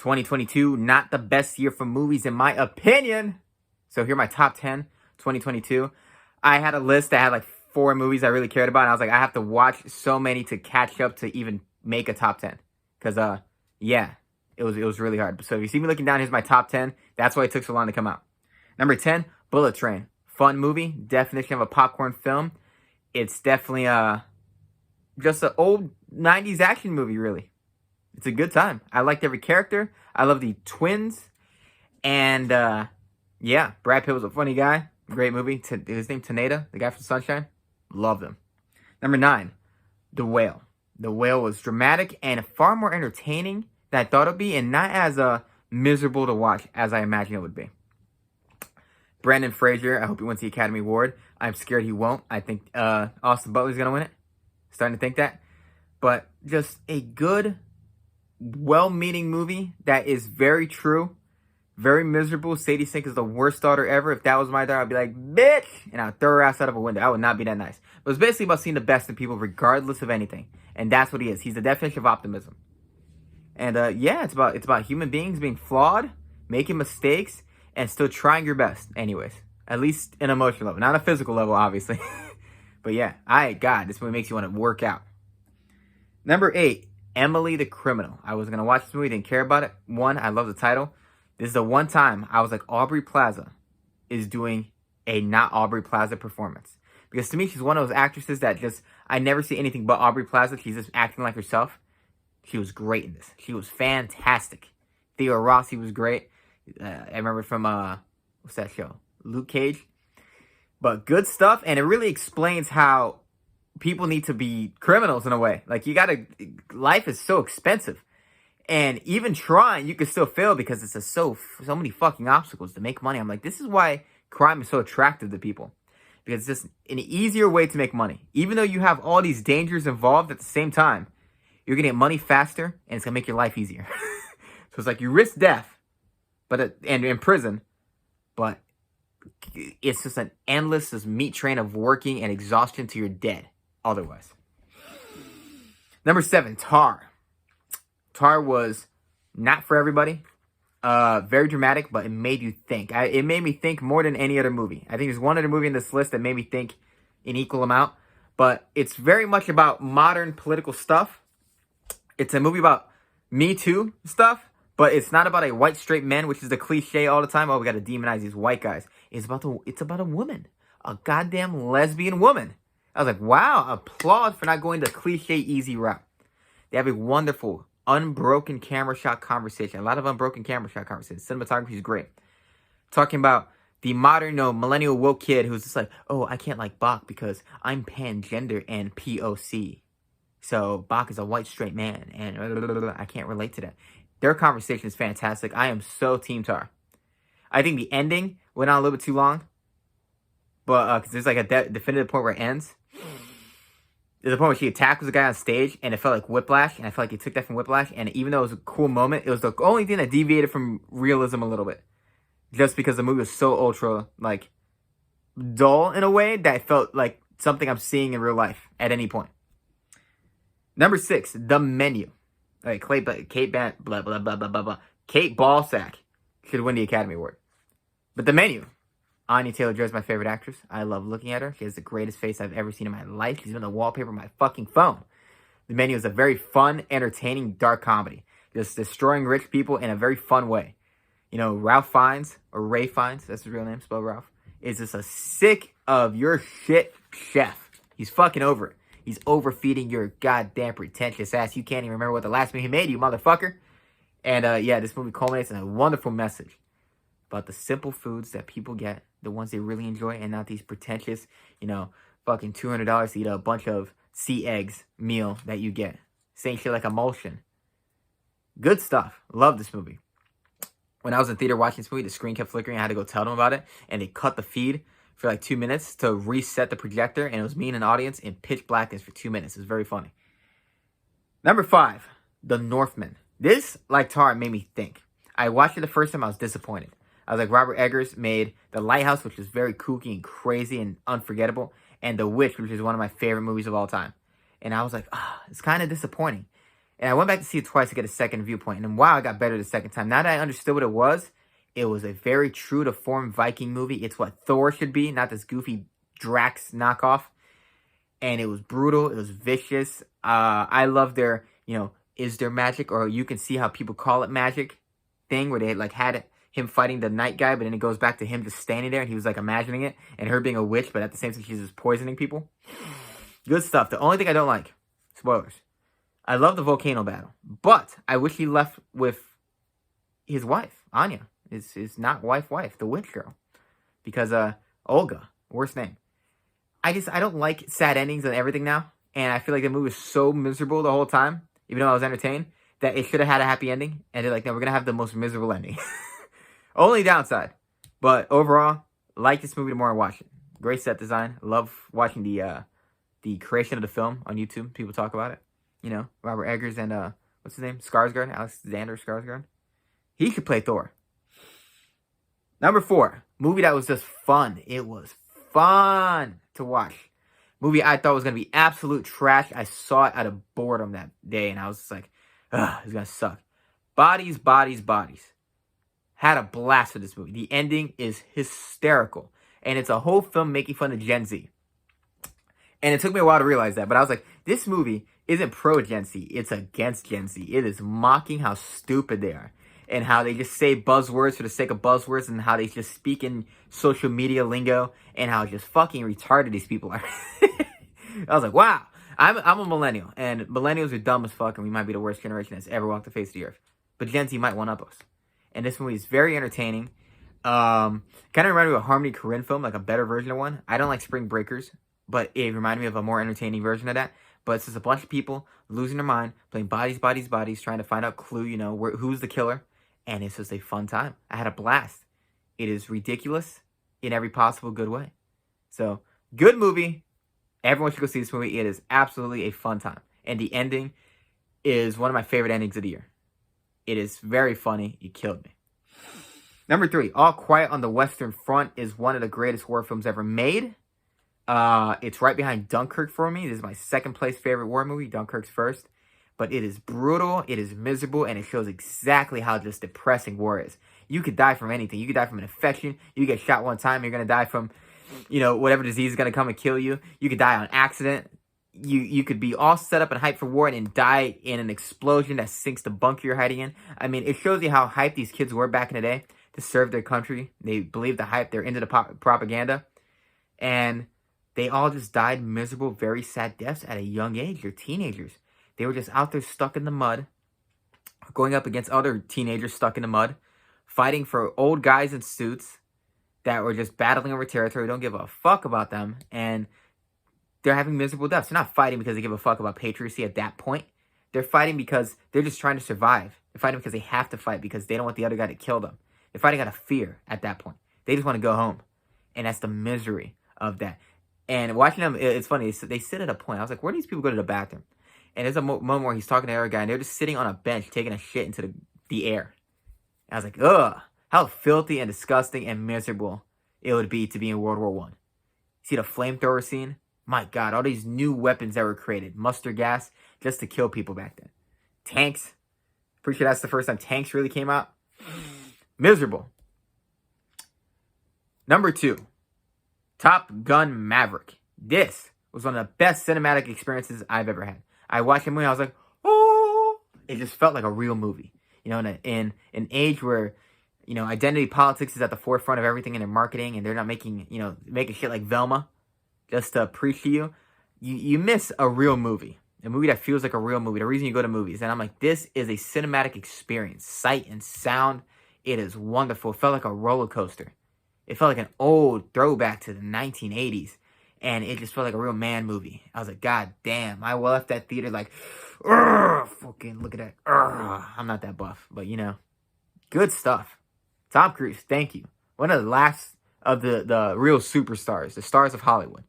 2022, not the best year for movies in my opinion. So here are my top 10, 2022. I had a list that had like 4 movies I really cared about. And I was like, I have to watch so many to catch up to even make a top 10. Because, yeah, it was really hard. So if you see me looking down, here's my top 10. That's why it took so long to come out. Number 10, Bullet Train. Fun movie. Definition of a popcorn film. It's definitely just an old 90s action movie, really. It's a good time. I liked every character. I love the twins. And, yeah, Brad Pitt was a funny guy. Great movie. His name Taneda, the guy from Sunshine. Loved him. Number 9, The Whale. The Whale was dramatic and far more entertaining than I thought it would be, and not as miserable to watch as I imagined it would be. Brendan Fraser, I hope he wins the Academy Award. I'm scared he won't. I think Austin Butler's going to win it. Starting to think that. But just a good, well-meaning movie that is very true. Very miserable. Sadie Sink is the worst daughter ever. If that was my daughter, I'd be like, bitch! And I'd throw her ass out of a window. I would not be that nice. But it's basically about seeing the best in people regardless of anything. And that's what he is. He's the definition of optimism. And yeah, it's about human beings being flawed, making mistakes, and still trying your best anyways. At least an emotional level. Not a physical level, obviously. But yeah, God, this movie makes you want to work out. Number 8, Emily the Criminal. I was going to watch this movie, didn't care about it. 1, I love the title. This is the one time I was like, Aubrey Plaza is doing a not Aubrey Plaza performance. Because to me, she's one of those actresses that just, I never see anything but Aubrey Plaza. She's just acting like herself. She was great in this. She was fantastic. Theo Rossi was great. I remember from, what's that show? Luke Cage. But good stuff, and it really explains how people need to be criminals in a way. Like, life is so expensive. And even trying, you can still fail because it's so many fucking obstacles to make money. I'm like, this is why crime is so attractive to people. Because it's just an easier way to make money. Even though you have all these dangers involved at the same time, you're going to get money faster, and it's going to make your life easier. So it's like you risk death and in prison, but it's just an endless meat train of working and exhaustion till you're dead otherwise. Number 7, Tar. Tar was not for everybody. Very dramatic, but it made you think. It made me think more than any other movie. I think there's one other movie in this list that made me think an equal amount. But it's very much about modern political stuff. It's a movie about Me Too stuff. But it's not about a white straight man, which is the cliche all the time. Oh, we got to demonize these white guys. It's about a woman. A goddamn lesbian woman. I was like, wow, applaud for not going the cliche easy route. They have a wonderful unbroken camera shot conversation. A lot of unbroken camera shot conversations. Cinematography is great. Talking about the modern, millennial woke kid who's just like, oh, I can't like Bach because I'm pangender and POC. So Bach is a white straight man and I can't relate to that. Their conversation is fantastic. I am so Team Tar. I think the ending went on a little bit too long. But because there's like a definitive point where it ends. There's a point where she tackles the guy on stage, and it felt like Whiplash, and I felt like they took that from Whiplash, and even though it was a cool moment, it was the only thing that deviated from realism a little bit. Just because the movie was so ultra, like, dull in a way that it felt like something I'm seeing in real life at any point. Number 6, The Menu. All right, Kate Balsack should win the Academy Award. But The Menu. Anya Taylor-Joy is my favorite actress. I love looking at her. She has the greatest face I've ever seen in my life. She's been the wallpaper of my fucking phone. The Menu is a very fun, entertaining, dark comedy. Just destroying rich people in a very fun way. Ralph Fiennes, or Ray Fiennes, that's his real name, spelled Ralph, is just a sick of your shit chef. He's fucking over it. He's overfeeding your goddamn pretentious ass. You can't even remember what the last movie he made, you motherfucker. And yeah, this movie culminates in a wonderful message about the simple foods that people get, the ones they really enjoy, and not these pretentious, fucking $200 to eat a bunch of sea eggs meal that you get. Saying shit like emulsion. Good stuff. Love this movie. When I was in theater watching this movie, the screen kept flickering. I had to go tell them about it, and they cut the feed for like 2 minutes to reset the projector, and it was me and an audience in pitch blackness for 2 minutes. It was very funny. Number 5, The Northman. This, like Tar, made me think. I watched it the first time, I was disappointed. I was like, Robert Eggers made The Lighthouse, which is very kooky and crazy and unforgettable, and The Witch, which is one of my favorite movies of all time. And I was like, it's kind of disappointing. And I went back to see it twice to get a second viewpoint. And wow, I got better the second time. Now that I understood what it was a very true to form Viking movie. It's what Thor should be, not this goofy Drax knockoff. And it was brutal. It was vicious. I love their, is there magic? Or you can see how people call it magic thing where they like had him fighting the night guy, but then it goes back to him just standing there and he was like imagining it and her being a witch, but at the same time she's just poisoning people. Good stuff. The only thing I don't like, spoilers, I love the volcano battle, but I wish he left with his wife, Anya. Is not wife, the witch girl. Because Olga, worst name. I don't like sad endings and everything now. And I feel like the movie was so miserable the whole time, even though I was entertained, that it should have had a happy ending. And they're like, no, we're going to have the most miserable ending. Only downside. But overall, like this movie the more I watch it. Great set design. Love watching the creation of the film on YouTube. People talk about it. Robert Eggers and, what's his name? Skarsgård. Alexander Skarsgård. He should play Thor. Number 4. Movie that was just fun. It was fun to watch. Movie I thought was going to be absolute trash. I saw it out of boredom that day, and I was just like, ugh, it's going to suck. Bodies, Bodies, Bodies. Had a blast with this movie. The ending is hysterical. And it's a whole film making fun of Gen Z. And it took me a while to realize that. But I was like, this movie isn't pro Gen Z. It's against Gen Z. It is mocking how stupid they are. And how they just say buzzwords for the sake of buzzwords. And how they just speak in social media lingo. And how just fucking retarded these people are. I was like, wow. I'm a millennial. And millennials are dumb as fuck. And we might be the worst generation that's ever walked the face of the earth. But Gen Z might one-up us. And this movie is very entertaining. Kind of reminded me of a Harmony Korine film, like a better version of one. I don't like Spring Breakers, but it reminded me of a more entertaining version of that. But it's just a bunch of people losing their mind, playing bodies, bodies, bodies, trying to find out clue, who's the killer. And it's just a fun time. I had a blast. It is ridiculous in every possible good way. So, good movie. Everyone should go see this movie. It is absolutely a fun time. And the ending is one of my favorite endings of the year. It is very funny. It killed me. Number 3, All Quiet on the Western Front is one of the greatest war films ever made. It's right behind Dunkirk for me. This is my second place favorite war movie. Dunkirk's first. But it is brutal, it is miserable, and it shows exactly how just depressing war is. You could die from anything. You could die from an infection. You get shot one time, you're going to die from, whatever disease is going to come and kill you. You could die on accident. You could be all set up and hyped for war and then die in an explosion that sinks the bunker you're hiding in. I mean, it shows you how hyped these kids were back in the day to serve their country. They believe the hype. They're into the propaganda. And they all just died miserable, very sad deaths at a young age. They're teenagers. They were just out there stuck in the mud, going up against other teenagers stuck in the mud, fighting for old guys in suits that were just battling over territory, don't give a fuck about them, and they're having miserable deaths. They're not fighting because they give a fuck about patriocy at that point. They're fighting because they're just trying to survive. They're fighting because they have to fight because they don't want the other guy to kill them. They're fighting out of fear at that point. They just want to go home. And that's the misery of that. And watching them, it's funny. They sit at a point. I was like, where do these people go to the bathroom? And there's a moment where he's talking to the other guy, and they're just sitting on a bench taking a shit into the air. And I was like, ugh, how filthy and disgusting and miserable it would be to be in World War I. See the flamethrower scene? My God, all these new weapons that were created. Mustard gas, just to kill people back then. Tanks. Pretty sure that's the first time tanks really came out. Miserable. Number 2. Top Gun Maverick. This was one of the best cinematic experiences I've ever had. I watched the movie, I was like, oh! It just felt like a real movie. In an age where, identity politics is at the forefront of everything in their marketing, and they're not making shit like Velma just to preach to you. You miss a real movie. A movie that feels like a real movie. The reason you go to movies. And I'm like, this is a cinematic experience. Sight and sound. It is wonderful. It felt like a roller coaster. It felt like an old throwback to the 1980s. And it just felt like a real man movie. I was like, God damn. I left that theater like, fucking look at that. I'm not that buff. But, good stuff. Tom Cruise, thank you. One of the last of the real superstars. The stars of Hollywood.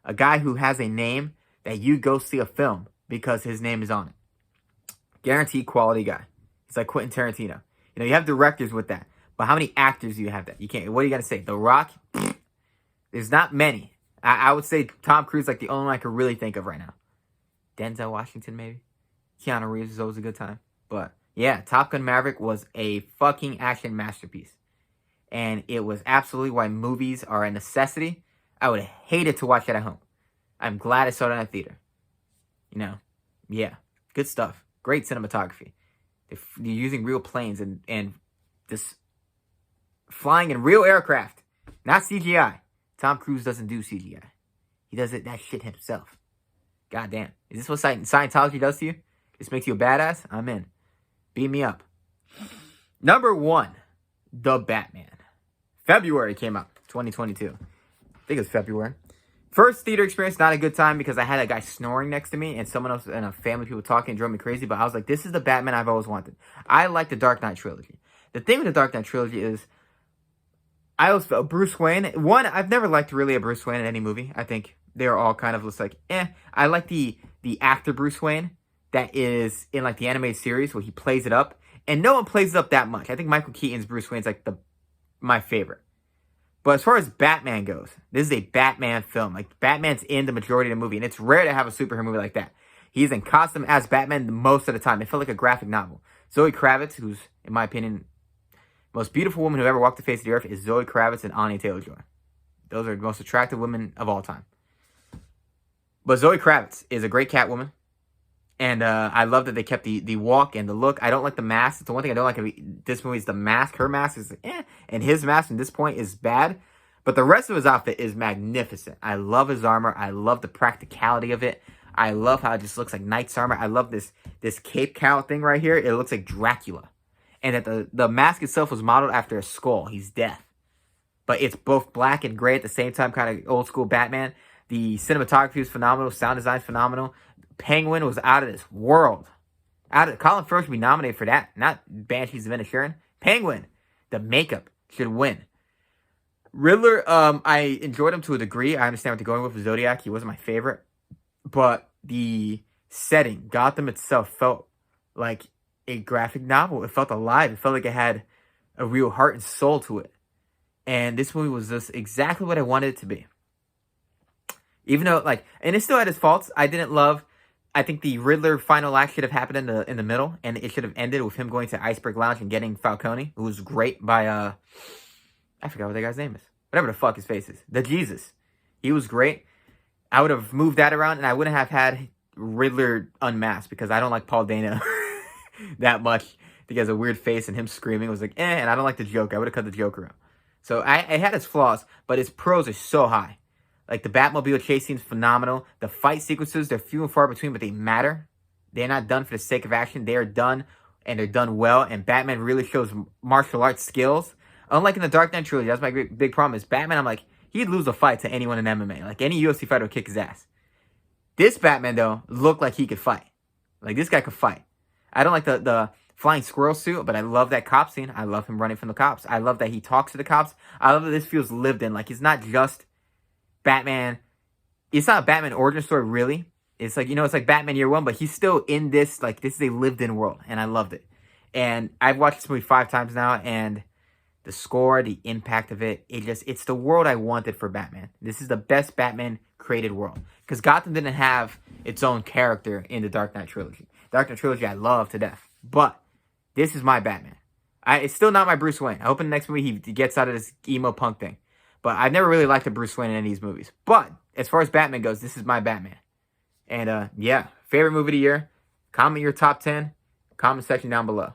A guy who has a name that you go see a film because his name is on it. Guaranteed quality guy. It's like Quentin Tarantino. You have directors with that. But how many actors do you have that? You can't. What do you got to say? The Rock? There's not many. I would say Tom Cruise like the only one I could really think of right now. Denzel Washington, maybe? Keanu Reeves is always a good time. But yeah, Top Gun Maverick was a fucking action masterpiece. And it was absolutely why movies are a necessity. I would have hated to watch it at home. I'm glad I saw it in a theater. You know, yeah, good stuff. Great cinematography. They're using real planes and just flying in real aircraft, not CGI. Tom Cruise doesn't do CGI. He does that shit himself. Goddamn. Is this what Scientology does to you? This makes you a badass? I'm in. Beat me up. Number 1, The Batman. February came out, 2022. I think it was February. First theater experience, not a good time because I had a guy snoring next to me and someone else and a family of people talking drove me crazy. But I was like, this is the Batman I've always wanted. I like the Dark Knight trilogy. The thing with the Dark Knight trilogy is I always felt Bruce Wayne. One, I've never liked really a Bruce Wayne in any movie. I think they're all kind of just like, eh. I like the actor Bruce Wayne that is in like the animated series where he plays it up. And no one plays it up that much. I think Michael Keaton's Bruce Wayne's like my favorite. But as far as Batman goes, this is a Batman film. Like, Batman's in the majority of the movie. And it's rare to have a superhero movie like that. He's in costume as Batman most of the time. It felt like a graphic novel. Zoe Kravitz, who's, in my opinion, most beautiful woman who ever walked the face of the earth, is Zoe Kravitz and Anya Taylor-Joy. Those are the most attractive women of all time. But Zoe Kravitz is a great Catwoman. And I love that they kept the walk and the look. I don't like the mask. It's the one thing I don't like about this movie is the mask. Her mask is eh. And his mask from this point is bad. But the rest of his outfit is magnificent. I love his armor. I love the practicality of it. I love how it just looks like knight's armor. I love this cape cowl thing right here. It looks like Dracula. And that the mask itself was modeled after a skull. He's death. But it's both black and gray at the same time, kind of old school Batman. The cinematography is phenomenal. Sound design is phenomenal. Penguin was out of this world. Colin Firth should be nominated for that. Not Banshees of Inisherin. Penguin. The makeup should win. Riddler, I enjoyed him to a degree. I understand what they're going with Zodiac. He wasn't my favorite. But the setting, Gotham itself, felt like a graphic novel. It felt alive. It felt like it had a real heart and soul to it. And this movie was just exactly what I wanted it to be. Even though, like, and it still had its faults. I think the Riddler final act should have happened in the middle, and it should have ended with him going to Iceberg Lounge and getting Falcone, who was great by, I forgot what that guy's name is. Whatever the fuck his face is. The Jesus. He was great. I would have moved that around, and I wouldn't have had Riddler unmasked, because I don't like Paul Dano that much. I think he has a weird face, and him screaming was like, and I don't like the joke. I would have cut the Joker out. So it had its flaws, but its pros are so high. Like, the Batmobile chase scene's phenomenal. The fight sequences, they're few and far between, but they matter. They're not done for the sake of action. They are done, and they're done well. And Batman really shows martial arts skills. Unlike in the Dark Knight trilogy, that's my big problem, is Batman, I'm like, he'd lose a fight to anyone in MMA. Like, any UFC fighter would kick his ass. This Batman, though, looked like he could fight. Like, this guy could fight. I don't like the flying squirrel suit, but I love that cop scene. I love him running from the cops. I love that he talks to the cops. I love that this feels lived in. Like, it's not just Batman. It's not a Batman origin story, really. It's like, it's like Batman Year One, but he's still in this. Like, this is a lived-in world, and I loved it. And I've watched this movie 5 times now, and the score, the impact of it, it's the world I wanted for Batman. This is the best Batman created world. Because Gotham didn't have its own character in the Dark Knight trilogy. Dark Knight trilogy I love to death. But this is my Batman. It's still not my Bruce Wayne. I hope in the next movie he gets out of this emo punk thing. But I've never really liked a Bruce Wayne in any of these movies. But as far as Batman goes, this is my Batman. And yeah, favorite movie of the year. Comment your top 10. Comment section down below.